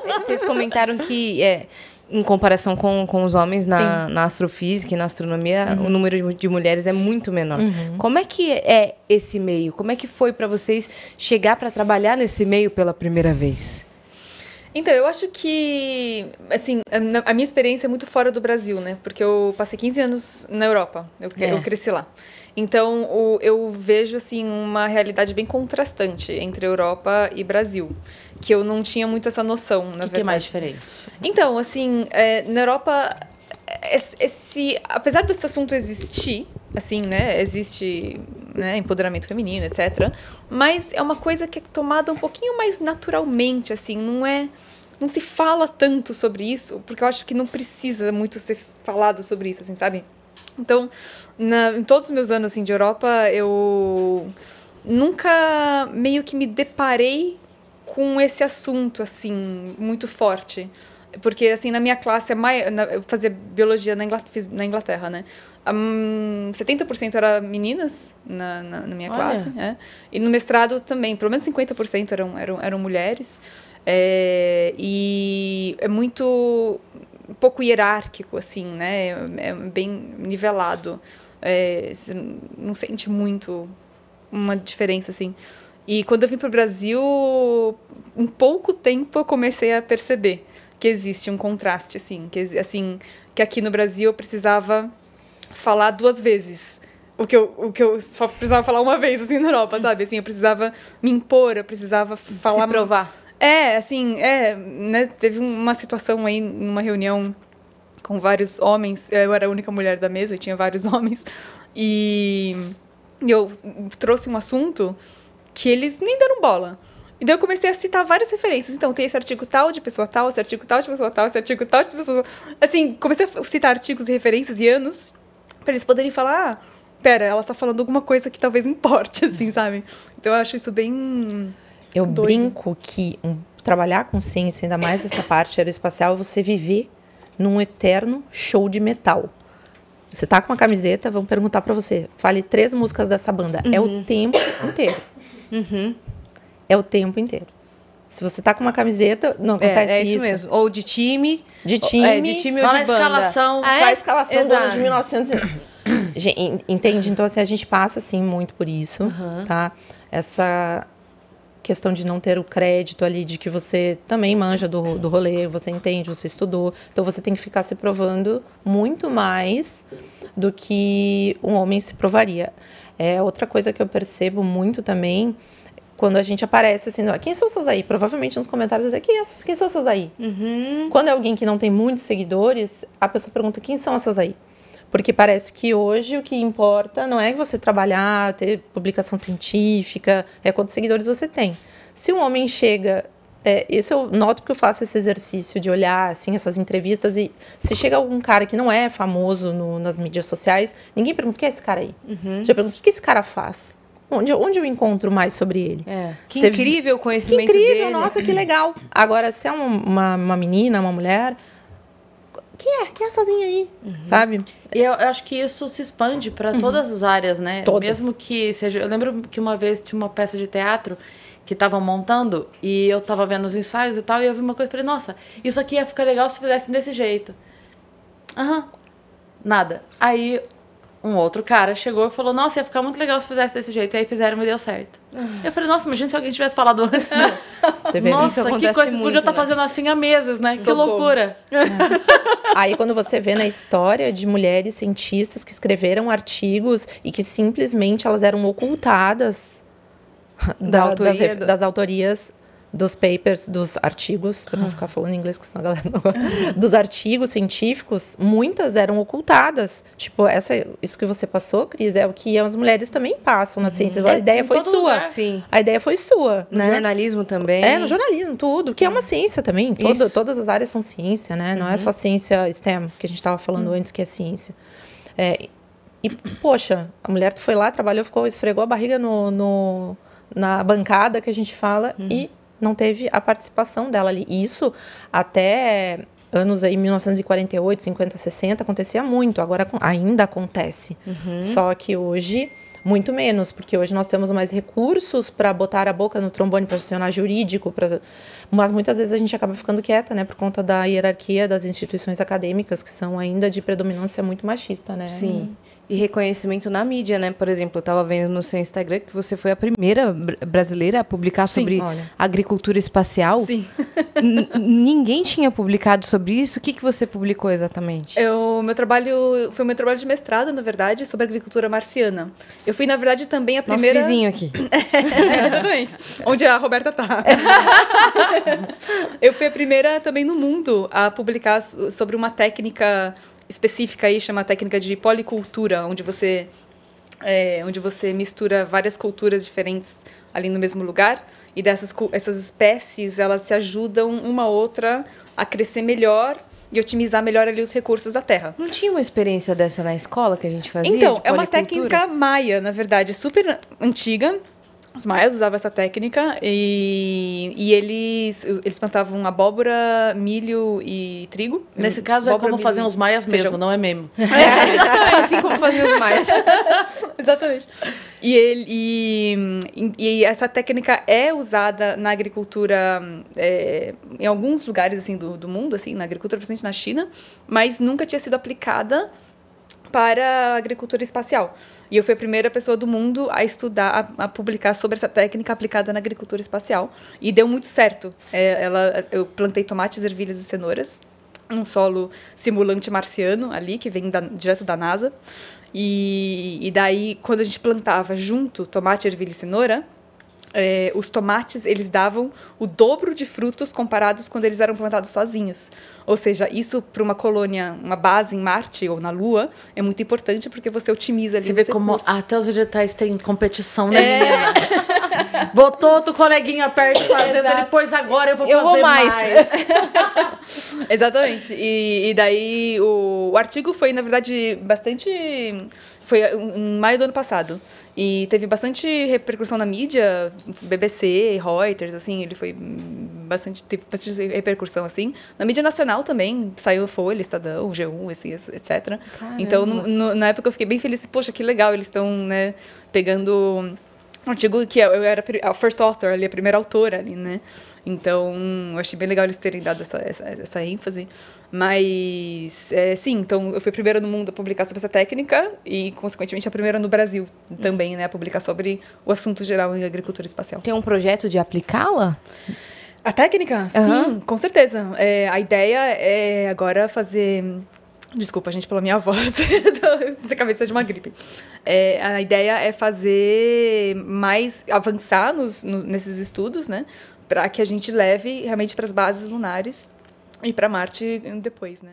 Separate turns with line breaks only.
Vocês comentaram que, em comparação com os homens na astrofísica e na astronomia, o número de mulheres é muito menor. Como é que é esse meio? Como é que foi para vocês chegar para trabalhar nesse meio pela primeira vez?
Então, eu acho que, assim, a minha experiência é muito fora do Brasil, né? Porque eu passei 15 anos na Europa, eu cresci lá. Então, eu vejo, assim, uma realidade bem contrastante entre Europa e Brasil, que eu não tinha muito essa noção, na verdade.
O que é mais diferente?
Então, assim, na Europa, apesar desse assunto existir, assim, né, existe, né, empoderamento feminino, etc., mas é uma coisa que é tomada um pouquinho mais naturalmente, assim, não se fala tanto sobre isso, porque eu acho que não precisa muito ser falado sobre isso, assim, sabe? Então, em todos os meus anos, assim, de Europa, eu nunca meio que me deparei com esse assunto, assim, muito forte. Porque, assim, na minha classe, eu fazia biologia na Inglaterra, né? 70% era meninas na minha classe. É. E no mestrado também, pelo menos 50% eram mulheres. E é muito... um pouco hierárquico, assim, né? É bem nivelado. Você não sente muito uma diferença, assim. E quando eu vim para o Brasil, em pouco tempo eu comecei a perceber que existe um contraste, assim, que aqui no Brasil eu precisava falar 2 vezes o que eu só precisava falar uma vez, assim, na Europa, sabe? Assim, eu precisava me impor, eu precisava falar...
Se provar.
Né? Teve uma situação aí, numa reunião com vários homens, eu era a única mulher da mesa e tinha vários homens, e eu trouxe um assunto que eles nem deram bola. Então, eu comecei a citar várias referências. Então, tem esse artigo tal de pessoa tal, esse artigo tal de pessoa tal, esse artigo tal de pessoa... Assim, comecei a citar artigos e referências e anos para eles poderem falar, pera, ela tá falando alguma coisa que talvez importe, assim, sabe? Então, eu acho isso bem
Eu
doido.
brinco que trabalhar com ciência, ainda mais essa parte aeroespacial, é você viver num eterno show de metal. Você tá com uma camiseta, vão perguntar para você, fale 3 músicas dessa banda. É o tempo inteiro. É o tempo inteiro. Se você tá com uma camiseta, não acontece
isso mesmo. Ou de time.
De time.
De time ou
Fala
de banda.
escalação.
Qual a escalação do ano de
Exato.
1900? Entende? Então, assim, a gente passa, assim, muito por isso, tá? Essa questão de não ter o crédito ali, de que você também manja do rolê, você entende, você estudou. Então, você tem que ficar se provando muito mais do que um homem se provaria. Outra coisa que eu percebo muito também, quando a gente aparece assim, quem são essas aí? Provavelmente nos comentários, quem são essas aí? Quando é alguém que não tem muitos seguidores, a pessoa pergunta, quem são essas aí? Porque parece que hoje o que importa não é você trabalhar, ter publicação científica, é quantos seguidores você tem. Se um homem chega... isso eu noto porque eu faço esse exercício de olhar assim, essas entrevistas e se chega algum cara que não é famoso nas mídias sociais, ninguém pergunta, quem é esse cara aí? Já pergunta, o que esse cara faz? Onde eu encontro mais sobre ele?
Que incrível o conhecimento dele.
Que incrível, nossa, que legal. Agora, se é uma menina, uma mulher... Quem é sozinha aí, sabe?
E eu acho que isso se expande para todas as áreas, né?
Todas.
Mesmo que seja... Eu lembro que uma vez tinha uma peça de teatro que estavam montando e eu estava vendo os ensaios e tal, e eu vi uma coisa e falei, nossa, isso aqui ia ficar legal se fizessem desse jeito. Nada. Aí um outro cara chegou e falou, nossa, ia ficar muito legal se fizesse desse jeito. E aí fizeram e deu certo. Eu falei, nossa, imagina se alguém tivesse falado antes.
Você vê,
Nossa, que coisa, vocês podiam estar fazendo assim há meses, né? Que loucura.
Aí quando você vê na história de mulheres cientistas que escreveram artigos e que simplesmente elas eram ocultadas das autorias dos papers, dos artigos, para não ficar falando em inglês, que senão a galera não... dos artigos científicos, muitas eram ocultadas. Tipo, isso que você passou, Cris, é o que as mulheres também passam na ciência. A ideia foi sua.
Lugar.
Sim.
A ideia foi sua,
No
né?
jornalismo também.
No jornalismo, tudo. Que é uma ciência também. Todas as áreas são ciência, né? Não é só ciência STEM, que a gente estava falando antes, que é ciência. E, poxa, a mulher que foi lá, trabalhou, esfregou a barriga na bancada, que a gente fala, e não teve a participação dela ali. E isso até anos aí, 1948, 50, 60, acontecia muito. Agora ainda acontece. Só que hoje Muito menos, porque hoje nós temos mais recursos para botar a boca no trombone, para acionar jurídico, mas muitas vezes a gente acaba ficando quieta, né, por conta da hierarquia das instituições acadêmicas, que são ainda de predominância muito machista, né?
Sim. E reconhecimento na mídia, né? Por exemplo, eu estava vendo no seu Instagram que você foi a primeira brasileira a publicar sobre agricultura espacial.
Sim.
Ninguém tinha publicado sobre isso. O que você publicou exatamente?
Foi o meu trabalho de mestrado, na verdade, sobre agricultura marciana. Eu fui, na verdade, também a primeira...
Nosso vizinho aqui.
Exatamente. Onde a Roberta tá. Eu fui a primeira também no mundo a publicar sobre uma técnica específica aí, chama técnica de policultura, onde você mistura várias culturas diferentes ali no mesmo lugar, e essas espécies, elas se ajudam uma a outra a crescer melhor e otimizar melhor ali os recursos da terra.
Não tinha uma experiência dessa na escola que a gente fazia?
Então, é uma técnica maia, na verdade, super antiga. Os maias usavam essa técnica e eles plantavam abóbora, milho e trigo.
Nesse caso abóbora, é como faziam os maias mesmo, não é meme.
É assim como faziam os maias.
Exatamente. E essa técnica é usada na agricultura em alguns lugares assim, do mundo, assim, na agricultura, principalmente na China, mas nunca tinha sido aplicada para a agricultura espacial. E eu fui a primeira pessoa do mundo a estudar, a publicar sobre essa técnica aplicada na agricultura espacial. E deu muito certo. Eu plantei tomates, ervilhas e cenouras num solo simulante marciano ali, que vem direto da NASA. E daí, quando a gente plantava junto tomate, ervilha e cenoura, os tomates, eles davam o dobro de frutos comparados quando eles eram plantados sozinhos. Ou seja, isso para uma colônia, uma base em Marte ou na Lua, é muito importante porque você otimiza ali.
Você vê como até os vegetais têm competição, né, menina? Botou outro coleguinha perto fazendo, depois agora eu vou mais.
Exatamente. E daí o artigo foi, na verdade, bastante... Foi em maio do ano passado. E teve bastante repercussão na mídia, BBC, Reuters, assim, ele foi teve bastante repercussão, assim. Na mídia nacional também, saiu Folha, Estadão, G1, assim, etc. Caramba. Então, na época eu fiquei bem feliz, poxa, que legal, eles estão, né, pegando um artigo que eu era a first author ali, a primeira autora ali, né. Então, eu achei bem legal eles terem dado essa ênfase. Mas, sim, então eu fui a primeira no mundo a publicar sobre essa técnica e, consequentemente, a primeira no Brasil também, né, a publicar sobre o assunto geral em agricultura espacial.
Tem um projeto de aplicá-la?
A técnica? Sim, com certeza. A ideia é agora fazer... Desculpa, gente, pela minha voz. Essa cabeça de uma gripe. A ideia é fazer mais... Avançar nesses estudos, né? Para que a gente leve realmente para as bases lunares e para Marte depois, né?